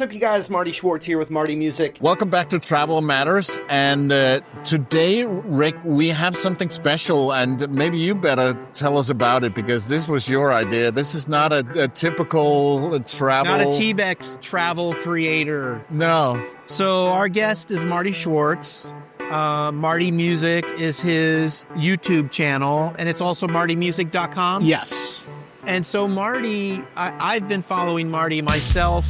up, you guys? Marty Schwartz here with Marty Music. Welcome back to Travel Matters. And today, Rick, we have something special, and maybe you better tell us about it, because this was your idea. This is not a typical travel... Not a TBEX travel creator. No. So our guest is Marty Schwartz. Marty Music is his YouTube channel, and it's also martymusic.com. Yes. And so Marty, I've been following Marty myself.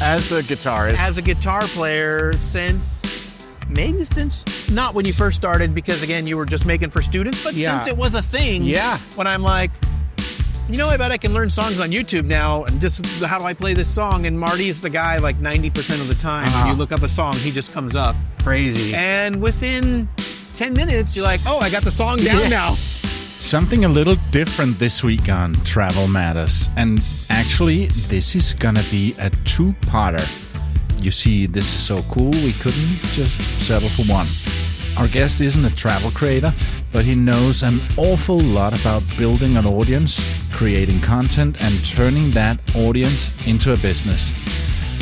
As a guitarist. As a guitar player since, not when you first started, because again, you were just making for students, but since it was a thing. Yeah. When I'm like, you know, I bet I can learn songs on YouTube now, and just how do I play this song? And Marty's the guy, like 90% of the time, when you look up a song, he just comes up. Crazy. And within 10 minutes, you're like, oh, I got the song down now. Something a little different this week on Travel Matters. And actually, this is gonna be a two-parter. You see, this is so cool, we couldn't just settle for one. Our guest isn't a travel creator, but he knows an awful lot about building an audience, creating content, and turning that audience into a business.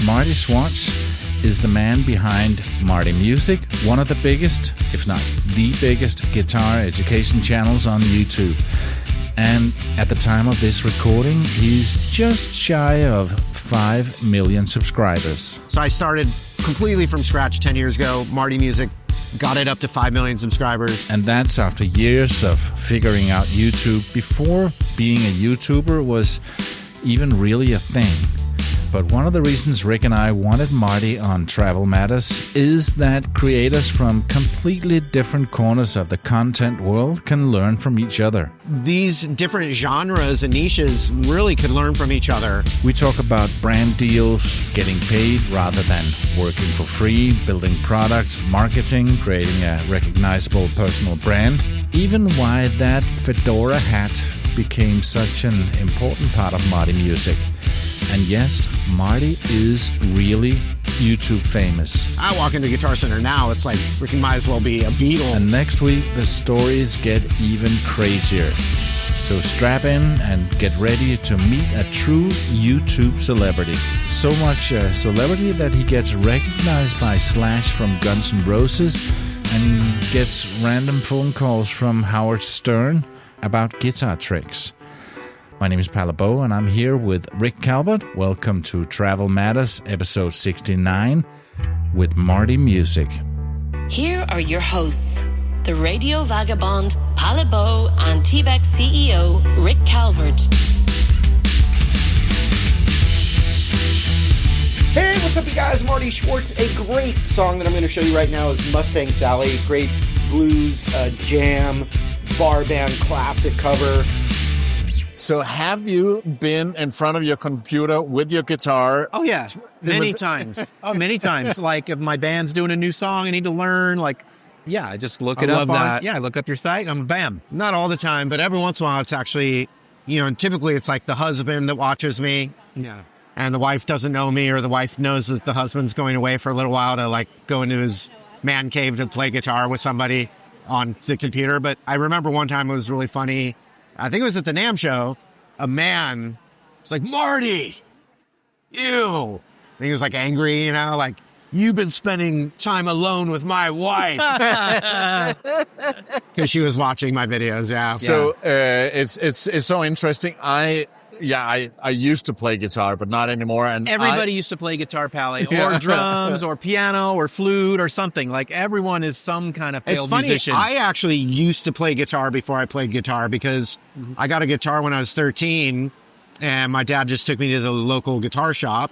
Marty Schwartz is the man behind Marty Music, one of the biggest, if not the biggest, guitar education channels on YouTube. And at the time of this recording, he's just shy of 5 million subscribers. So I started completely from scratch 10 years ago. Marty Music got it up to 5 million subscribers. And that's after years of figuring out YouTube before being a YouTuber was even really a thing. But one of the reasons Rick and I wanted Marty on Travel Matters is that creators from completely different corners of the content world can learn from each other. These different genres and niches really could learn from each other. We talk about brand deals, getting paid rather than working for free, building products, marketing, creating a recognizable personal brand, even why that fedora hat became such an important part of Marty Music. And yes, Marty is really YouTube famous. I walk into Guitar Center now, it's like freaking might as well be a Beatle. And next week, the stories get even crazier. So strap in and get ready to meet a true YouTube celebrity. So much a celebrity that he gets recognized by Slash from Guns N' Roses and gets random phone calls from Howard Stern about guitar tricks. My name is Palle, and I'm here with Rick Calvert. Welcome to Travel Matters, episode 69, with Marty Music. Here are your hosts, the radio vagabond Palle and TBEX CEO Rick Calvert. Hey, what's up, you guys? Marty Schwartz. A great song that I'm going to show you right now is Mustang Sally. Great blues, jam, bar band classic cover. So have you been in front of your computer with your guitar? Oh, yeah. Many times. Many times. Like, if my band's doing a new song, I need to learn, like, yeah, I just look it up. I look up your site, and bam. Not all the time, but every once in a while it's actually, and typically it's like the husband that watches me. Yeah. And the wife doesn't know me, or the wife knows that the husband's going away for a little while to, like, go into his man cave to play guitar with somebody on the computer. But I remember one time it was really funny. I think it was at the NAMM show. A man was like, Marty, you. And he was like angry, like, you've been spending time alone with my wife. Because she was watching my videos, yeah. So it's so interesting. I used to play guitar, but not anymore. And everybody used to play guitar, Palle, or drums, or piano, or flute, or something. Like, everyone is some kind of failed musician. I actually used to play guitar before I played guitar, because I got a guitar when I was 13, and my dad just took me to the local guitar shop,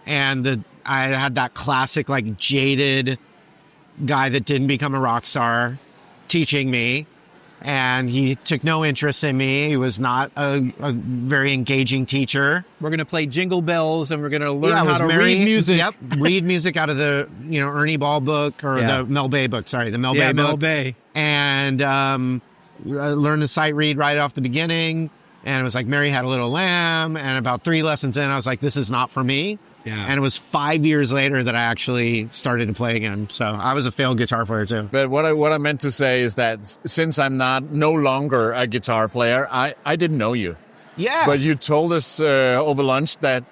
and I had that classic, like, jaded guy that didn't become a rock star teaching me. And he took no interest in me. He was not a very engaging teacher. We're going to play Jingle Bells, and we're going to learn how to read music. Yep, read music out of the Ernie Ball book, or the Mel Bay book. Sorry, the Mel Bay book. Mel Bay. And I learned the sight read right off the beginning. And it was like Mary Had a Little Lamb. And about 3 lessons in, I was like, this is not for me. Yeah. And it was 5 years later that I actually started to play again. So I was a failed guitar player too. But what I meant to say is that since I'm no longer a guitar player, I didn't know you. Yeah. But you told us over lunch that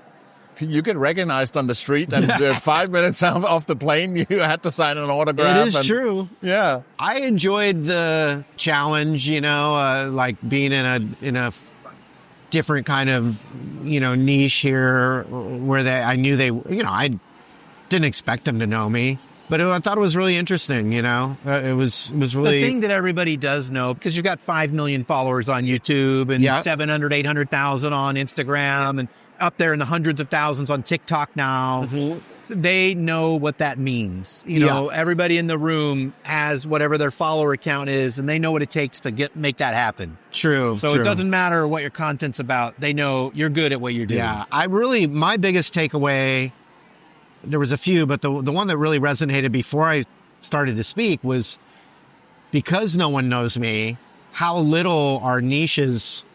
you get recognized on the street, and 5 minutes off the plane, you had to sign an autograph. It is true. Yeah. I enjoyed the challenge, like being in a different kind of, niche here where I knew I didn't expect them to know me. But I thought it was really interesting, It was really... The thing that everybody does know, because you've got 5 million followers on YouTube and 700, 800,000 on Instagram and up there in the hundreds of thousands on TikTok now. Mm-hmm. So they know what that means. Everybody in the room has whatever their follower count is, and they know what it takes to make that happen. True. So it doesn't matter what your content's about. They know you're good at what you're doing. Yeah. My biggest takeaway... There was a few, but the one that really resonated before I started to speak was because no one knows me, how little our niches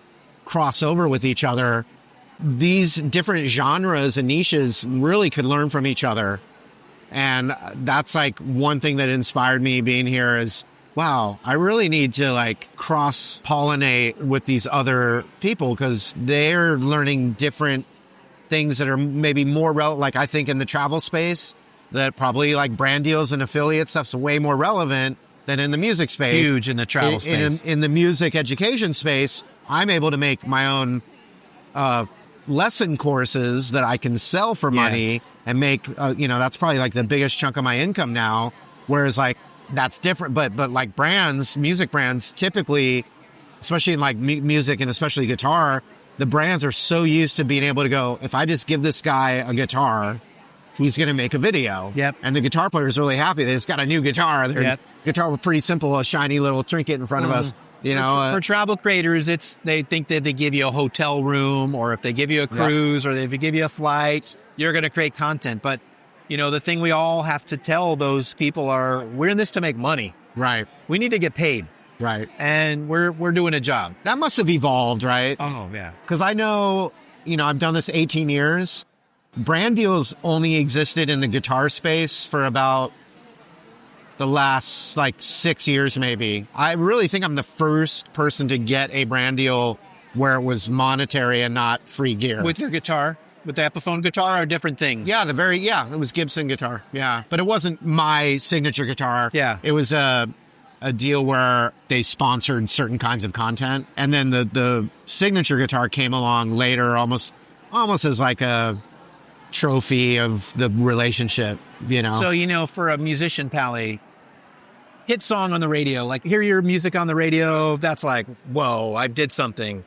cross over with each other. These different genres and niches really could learn from each other. And that's like one thing that inspired me being here is, wow, I really need to like cross-pollinate with these other people because they're learning different things that are maybe more relevant, like I think in the travel space, that probably like brand deals and affiliate stuff's way more relevant than in the music space. Huge in the travel space. In the music education space, I'm able to make my own lesson courses that I can sell for money and make, that's probably like the biggest chunk of my income now. Whereas like, that's different, but like music brands typically, especially in like music and especially guitar, the brands are so used to being able to go, if I just give this guy a guitar, he's going to make a video. Yep. And the guitar player is really happy. They just got a new guitar. Their guitar was pretty simple, a shiny little trinket in front of us. For travel creators, they think that they give you a hotel room, or if they give you a cruise, or if they give you a flight, you're going to create content. But, the thing we all have to tell those people we're in this to make money. Right. We need to get paid. Right. And we're doing a job. That must have evolved, right? Oh, yeah. Because I know, I've done this 18 years. Brand deals only existed in the guitar space for about the last, 6 years, maybe. I really think I'm the first person to get a brand deal where it was monetary and not free gear. With your guitar? With the Epiphone guitar or different things? Yeah, it was Gibson guitar. Yeah. But it wasn't my signature guitar. Yeah. It was a deal where they sponsored certain kinds of content. And then the signature guitar came along later, almost as like a trophy of the relationship, So, for a musician, Palle, hit song on the radio, like hear your music on the radio, that's like, whoa, I did something.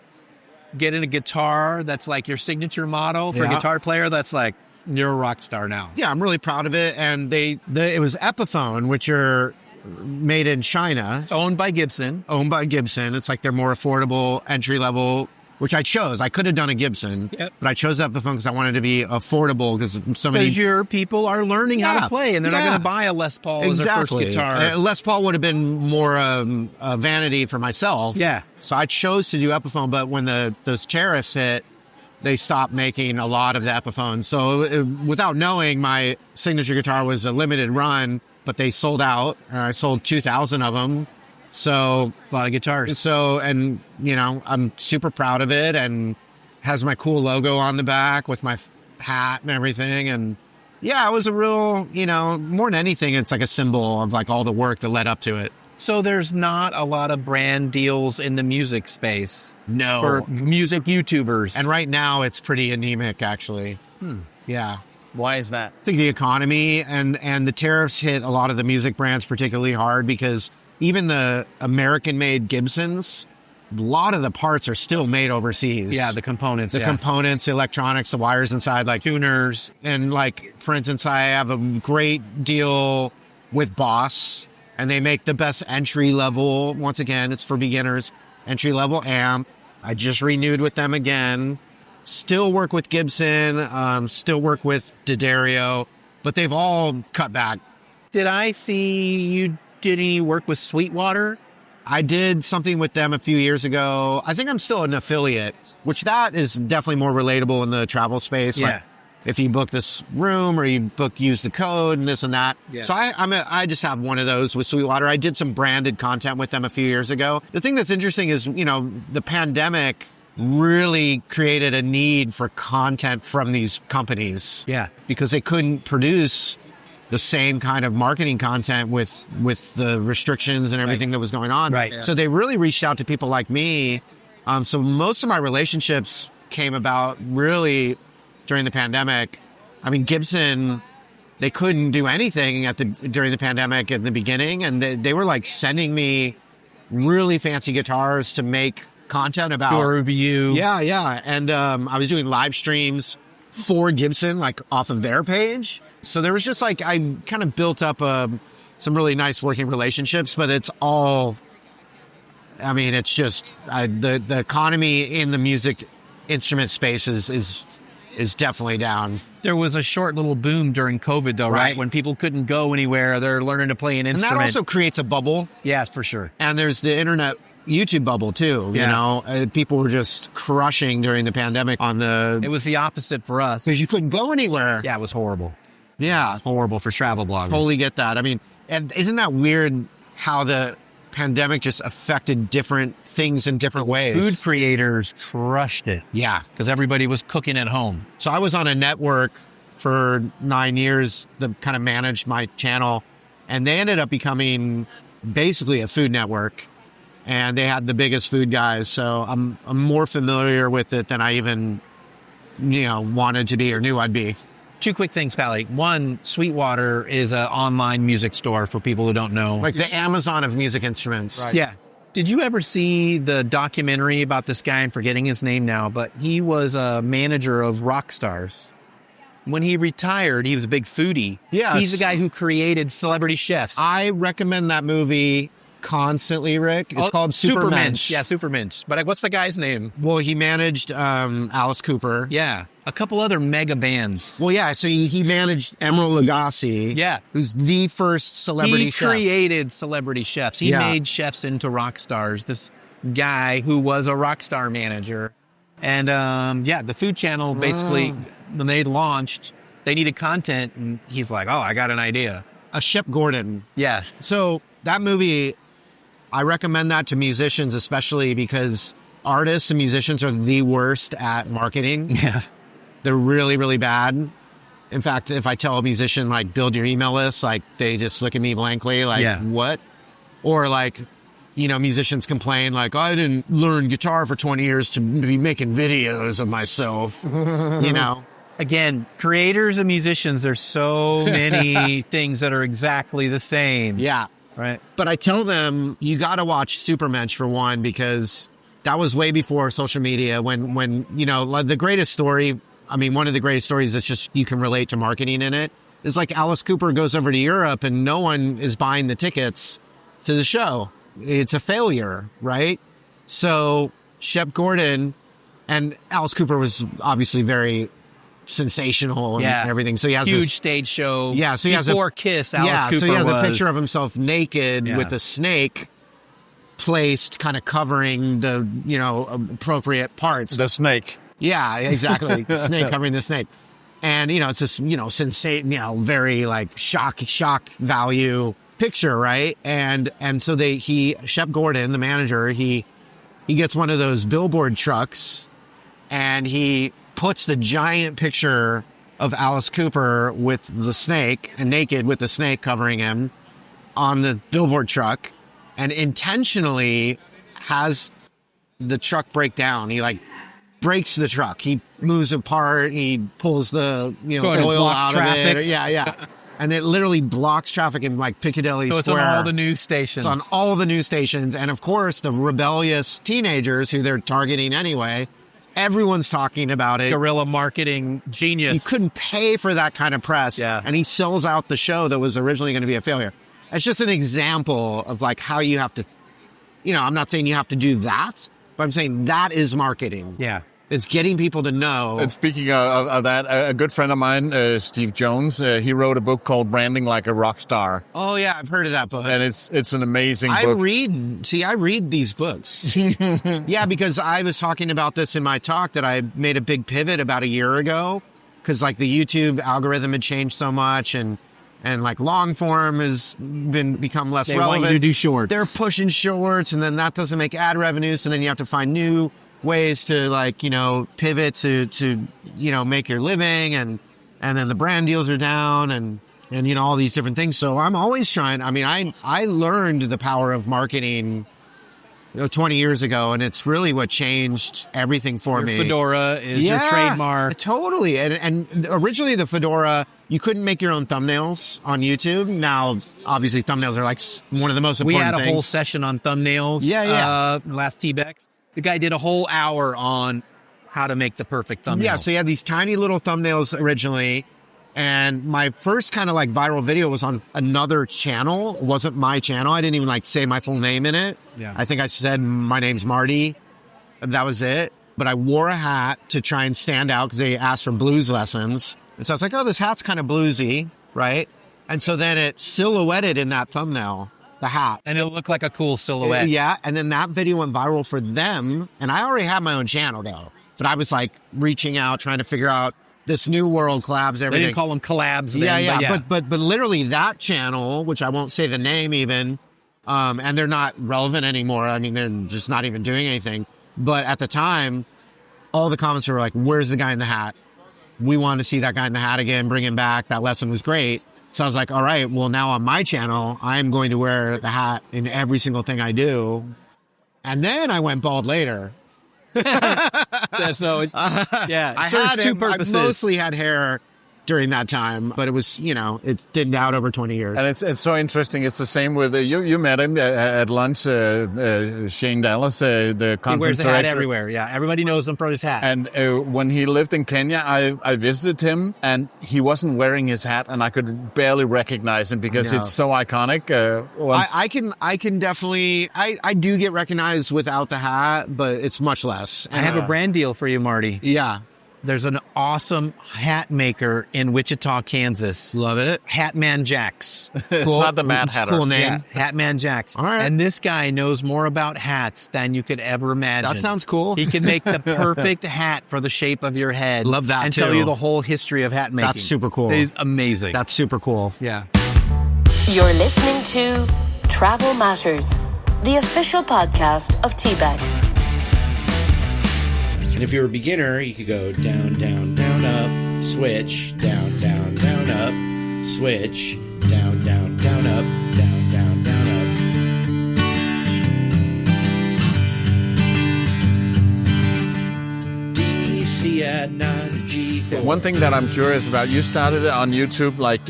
Get in a guitar, that's like your signature model. For a guitar player, that's like, you're a rock star now. Yeah, I'm really proud of it. And it was Epiphone, which are made in China. Owned by Gibson. It's like their more affordable entry level, which I chose. I could have done a Gibson, but I chose Epiphone because I wanted to be affordable because so many... Because your people are learning how to play and they're not going to buy a Les Paul as their first guitar. Les Paul would have been more a vanity for myself. Yeah. So I chose to do Epiphone, but when those tariffs hit, they stopped making a lot of the Epiphone. So without knowing, my signature guitar was a limited run, but they sold out, and I sold 2,000 of them. So a lot of guitars. So, and I'm super proud of it, and has my cool logo on the back with my hat and everything. And yeah, it was a real, more than anything, it's like a symbol of like all the work that led up to it. So there's not a lot of brand deals in the music space. No. For music YouTubers. And right now it's pretty anemic, actually. Yeah. Why is that? I think the economy and the tariffs hit a lot of the music brands particularly hard because even the American-made Gibsons, a lot of the parts are still made overseas. Yeah, the components. The components, the electronics, the wires inside, like tuners. And like, for instance, I have a great deal with Boss, and they make the best entry level. Once again, it's for beginners. Entry level amp. I just renewed with them again. Still work with Gibson. Still work with D'Addario, but they've all cut back. Did I see you did any work with Sweetwater? I did something with them a few years ago. I think I'm still an affiliate, which that is definitely more relatable in the travel space. Yeah. Like if you book this room or you use the code and this and that. Yeah. So I just have one of those with Sweetwater. I did some branded content with them a few years ago. The thing that's interesting is, the pandemic really created a need for content from these companies. Yeah. Because they couldn't produce the same kind of marketing content with the restrictions and everything that was going on. Right. Yeah. So they really reached out to people like me. So most of my relationships came about really during the pandemic. I mean, Gibson, they couldn't do anything during the pandemic in the beginning, and they were like sending me really fancy guitars to make content about. Do a review. Yeah. And I was doing live streams for Gibson, like off of their page. So there was just like, I kind of built up some really nice working relationships, but it's all, I mean, it's just the economy in the music instrument space is definitely down. There was a short little boom during COVID, though, right? When people couldn't go anywhere, they're learning to play an instrument. And that also creates a bubble. Yeah, for sure. And there's the internet YouTube bubble too. You know, people were just crushing during the pandemic on the. It was the opposite for us because you couldn't go anywhere. Yeah, it was horrible. Yeah, it was horrible for travel bloggers. Totally get that. I mean, and isn't that weird how the pandemic just affected different things in different ways? Food creators crushed it. Yeah, because everybody was cooking at home. So I was on a network for 9 years that kind of managed my channel, and they ended up becoming basically a food network. And they had the biggest food guys, so I'm more familiar with it than I even, wanted to be or knew I'd be. Two quick things, Palle. One, Sweetwater is an online music store for people who don't know. Like the Amazon of music instruments. Right. Yeah. Did you ever see the documentary about this guy? I'm forgetting his name now, but he was a manager of rock stars. When he retired, he was a big foodie. Yes. He's the guy who created Celebrity Chefs. I recommend that movie constantly, Rick. It's called Supermensch. Yeah, Supermensch. But what's the guy's name? Well, he managed Alice Cooper. Yeah. A couple other mega bands. Well, yeah. So he managed Emeril Lagasse. Yeah. Who's the first celebrity chef. He created Celebrity Chefs. He made chefs into rock stars. This guy who was a rock star manager. And, the Food Channel basically, when they launched, they needed content. And he's like, I got an idea. A Shep Gordon. Yeah. So that movie, I recommend that to musicians, especially because artists and musicians are the worst at marketing. Yeah. They're really, really bad. In fact, if I tell a musician, like, build your email list, like, they just look at me blankly, like, what? Or, like, musicians complain, like, I didn't learn guitar for 20 years to be making videos of myself, Again, creators and musicians, there's so many things that are exactly the same. Yeah. Right. But I tell them, you got to watch Supermensch for one, because that was way before social media when like the greatest story, I mean, one of the greatest stories that's just, you can relate to marketing in it, is like Alice Cooper goes over to Europe and no one is buying the tickets to the show. It's a failure, right? So Shep Gordon, and Alice Cooper was obviously very sensational and everything. So he has huge stage show. Yeah, so he has before Kiss. Alice Cooper so he has was a picture of himself naked with a snake placed, kind of covering the appropriate parts. The snake. Yeah, exactly. The snake covering the snake, and it's this very like shock value picture, right? And so Shep Gordon, the manager, he gets one of those billboard trucks, and he puts the giant picture of Alice Cooper with the snake, and naked with the snake covering him, on the billboard truck, and intentionally has the truck break down. He breaks the truck. He moves apart. He pulls the oil out traffic. of it. Yeah. And it literally blocks traffic in Piccadilly Square. So it's on all the news stations. It's on all the news stations. And of course, the rebellious teenagers who they're targeting anyway, everyone's talking about it. Guerrilla marketing genius. You couldn't pay for that kind of press. Yeah. And he sells out the show that was originally going to be a failure. It's just an example of how you have to, I'm not saying you have to do that, but I'm saying that is marketing. Yeah. It's getting people to know. And speaking of that, a good friend of mine, Steve Jones, he wrote a book called Branding Like a Rock Star. Oh, yeah, I've heard of that book. And it's an amazing book. I read these books. Yeah, because I was talking about this in my talk that I made a big pivot about a year ago, because the YouTube algorithm had changed so much, and long form has become less relevant. They want you to do shorts. They're pushing shorts, and then that doesn't make ad revenue, so then you have to find new ways to like, pivot to, make your living and then the brand deals are down and all these different things. So I'm always trying. I mean, I learned the power of marketing 20 years ago, and it's really what changed everything for me. Fedora is your trademark. Totally. And originally the Fedora, you couldn't make your own thumbnails on YouTube. Now, obviously, thumbnails are like one of the most important things. We had a whole session on thumbnails. Last TBEX. The guy did a whole hour on how to make the perfect thumbnail. Yeah, so you had these tiny little thumbnails originally. And my first kind of like viral video was on another channel. It wasn't my channel. I didn't even like say my full name in it. Yeah. I think I said my name's Marty. That was it. But I wore a hat to try and stand out because they asked for blues lessons. And so I was like, oh, this hat's kind of bluesy, right? And so then it silhouetted in that thumbnail, the hat. And it looked like a cool silhouette. Yeah. And then that video went viral for them. And I already had my own channel though. But I was like reaching out, trying to figure out this new world collabs, everything. They didn't call them collabs then. Yeah. But literally that channel, which I won't say the name even, and they're not relevant anymore. I mean, they're just not even doing anything. But at the time, all the comments were like, where's the guy in the hat? We want to see that guy in the hat again, bring him back. That lesson was great. So I was like, all right, well, now on my channel, I'm going to wear the hat in every single thing I do. And then I went bald later. It serves two purposes. I mostly had hair during that time, but it was, it thinned out over 20 years. And it's so interesting. It's the same with you met him at lunch, Shane Dallas, the conference He wears a hat director. everywhere. Yeah, everybody knows him for his hat. And when he lived in Kenya, I visited him, and he wasn't wearing his hat, and I could barely recognize him because it's so iconic. I can definitely, I do get recognized without the hat, but it's much less. I have a brand deal for you, Marty. Yeah. There's an awesome hat maker in Wichita, Kansas. Love it. Hatman Jacks. It's not the Mad Hatter. Cool name. Yeah, Hatman Jacks. All right. And this guy knows more about hats than you could ever imagine. That sounds cool. He can make the perfect hat for the shape of your head. Love that, and too. tell you the whole history of hat making. That's super cool. It is amazing. That's super cool. Yeah. You're listening to Travel Matters, the official podcast of TBEX. And if you're a beginner, you could go down, down, down, up, switch, down, down, down, up, switch, down, down, down, up, down, down, down, up. DC at 9G. One thing that I'm curious about, you started on YouTube like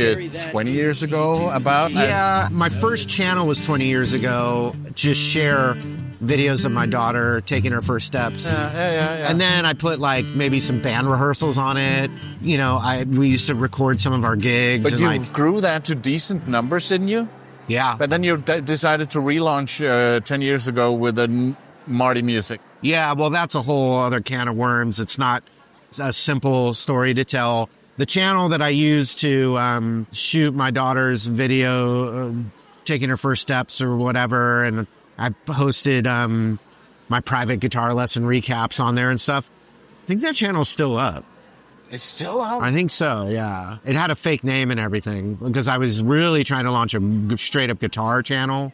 20 years ago about? Yeah, my first channel was 20 years ago. Just share videos of my daughter taking her first steps. Yeah. And then I put like maybe some band rehearsals on it. We used to record some of our gigs. But you grew that to decent numbers, didn't you? Yeah. But then you decided to relaunch 10 years ago with the Marty music. Yeah, well, that's a whole other can of worms. It's not a simple story to tell. The channel that I used to shoot my daughter's video, taking her first steps or whatever, and I posted my private guitar lesson recaps on there and stuff. I think that channel's still up. It's still out? I think so, yeah. It had a fake name and everything because I was really trying to launch a straight-up guitar channel.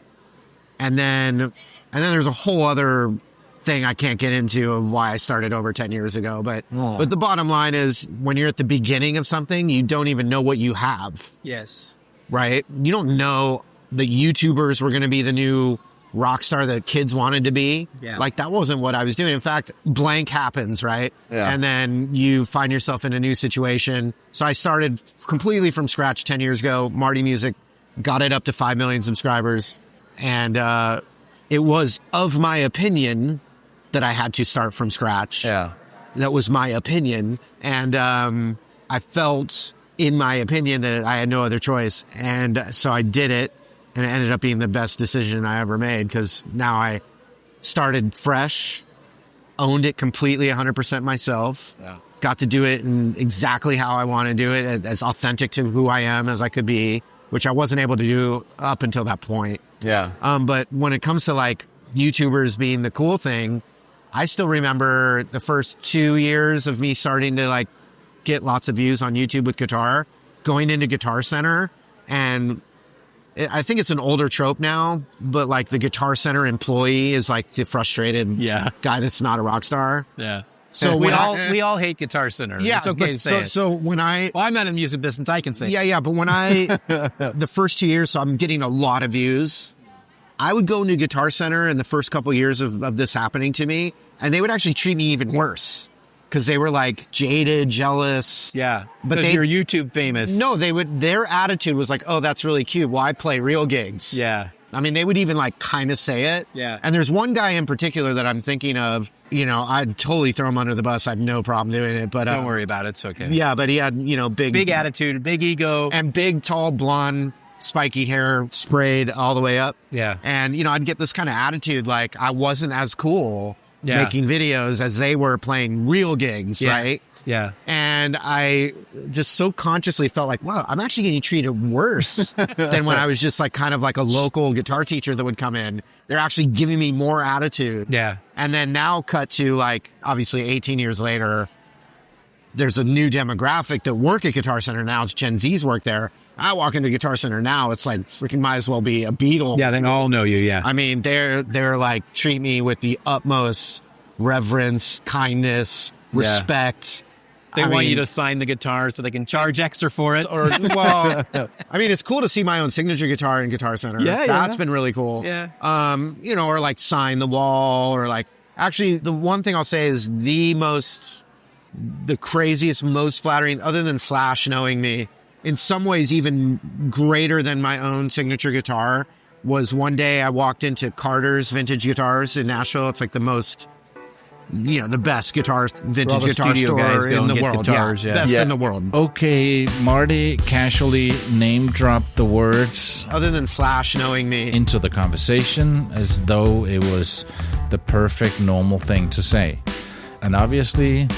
And then there's a whole other thing I can't get into of why I started over 10 years ago. But the bottom line is when you're at the beginning of something, you don't even know what you have. Yes. Right? You don't know the YouTubers were going to be the new rock star that kids wanted to be. Yeah. Like that wasn't what I was doing. In fact, blank happens, right? Yeah. And then you find yourself in a new situation. So I started completely from scratch 10 years ago. Marty Music, got it up to 5 million subscribers. And it was of my opinion that I had to start from scratch. Yeah. That was my opinion. And I felt in my opinion that I had no other choice. And so I did it. And it ended up being the best decision I ever made because now I started fresh, owned it completely 100% myself, got to do it in exactly how I want to do it, as authentic to who I am as I could be, which I wasn't able to do up until that point. Yeah. But when it comes to like YouTubers being the cool thing, I still remember the first 2 years of me starting to like get lots of views on YouTube with guitar, going into Guitar Center and I think it's an older trope now, but like the Guitar Center employee is like the frustrated guy that's not a rock star. Yeah. So we all hate Guitar Center. Yeah, it's okay to say it. So when well, I'm not in the music business, I can say. Yeah, but when the first 2 years, so I'm getting a lot of views. I would go into Guitar Center in the first couple years of this happening to me, and they would actually treat me even worse because they were like jaded, jealous. Yeah, but you're YouTube famous. No, their attitude was like, oh, that's really cute. Well, I play real gigs. Yeah. I mean, they would even like kind of say it. Yeah. And there's one guy in particular that I'm thinking of, I'd totally throw him under the bus. I had no problem doing it, but don't worry about it. It's okay. Yeah, but he had, big attitude, big ego, and big, tall, blonde, spiky hair sprayed all the way up. Yeah. And, I'd get this kind of attitude like I wasn't as cool making videos as they were playing real gigs, right? Yeah. And I just so consciously felt like, wow, I'm actually getting treated worse than when I was just like kind of like a local guitar teacher that would come in. They're actually giving me more attitude. Yeah. And then now cut to like, obviously 18 years later, there's a new demographic that work at Guitar Center now. It's Gen Z's work there. I walk into Guitar Center now, it's like freaking might as well be a Beatle. Yeah, they all know you, yeah. I mean, they're like, treat me with the utmost reverence, kindness, respect. They want you to sign the guitar so they can charge extra for it. I mean, it's cool to see my own signature guitar in Guitar Center. Yeah, That's been really cool. Yeah. Or like sign the wall or like, actually the one thing I'll say is the craziest, most flattering, other than Slash knowing me, in some ways even greater than my own signature guitar, was one day I walked into Carter's Vintage Guitars in Nashville. It's like the most, the best vintage guitar store in the world. Guitars, best in the world. Okay, Marty casually name-dropped the words other than Slash knowing me into the conversation as though it was the perfect normal thing to say. And obviously,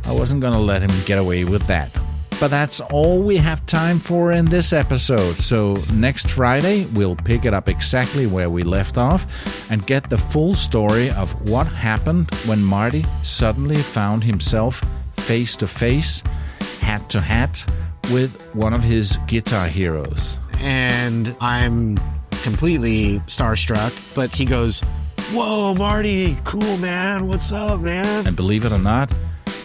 I wasn't going to let him get away with that. But that's all we have time for in this episode. So next Friday, we'll pick it up exactly where we left off and get the full story of what happened when Marty suddenly found himself face to face, hat to hat, with one of his guitar heroes. And I'm completely starstruck, but he goes, "Whoa, Marty, cool, man. What's up, man?" And believe it or not,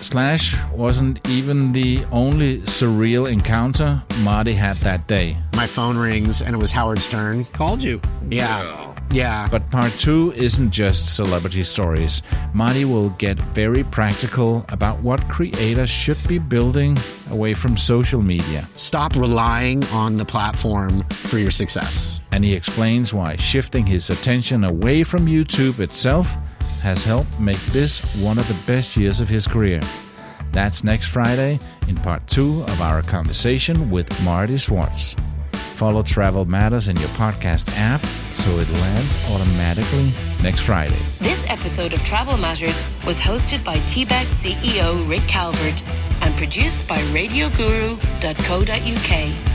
Slash wasn't even the only surreal encounter Marty had that day. My phone rings and it was Howard Stern. Called you. Yeah. But part 2 isn't just celebrity stories. Marty will get very practical about what creators should be building away from social media. Stop relying on the platform for your success. And he explains why shifting his attention away from YouTube itself has helped make this one of the best years of his career. That's next Friday in part 2 of our conversation with Marty Schwartz. Follow Travel Matters in your podcast app so it lands automatically next Friday. This episode of Travel Matters was hosted by TBEX CEO Rick Calvert and produced by radioguru.co.uk.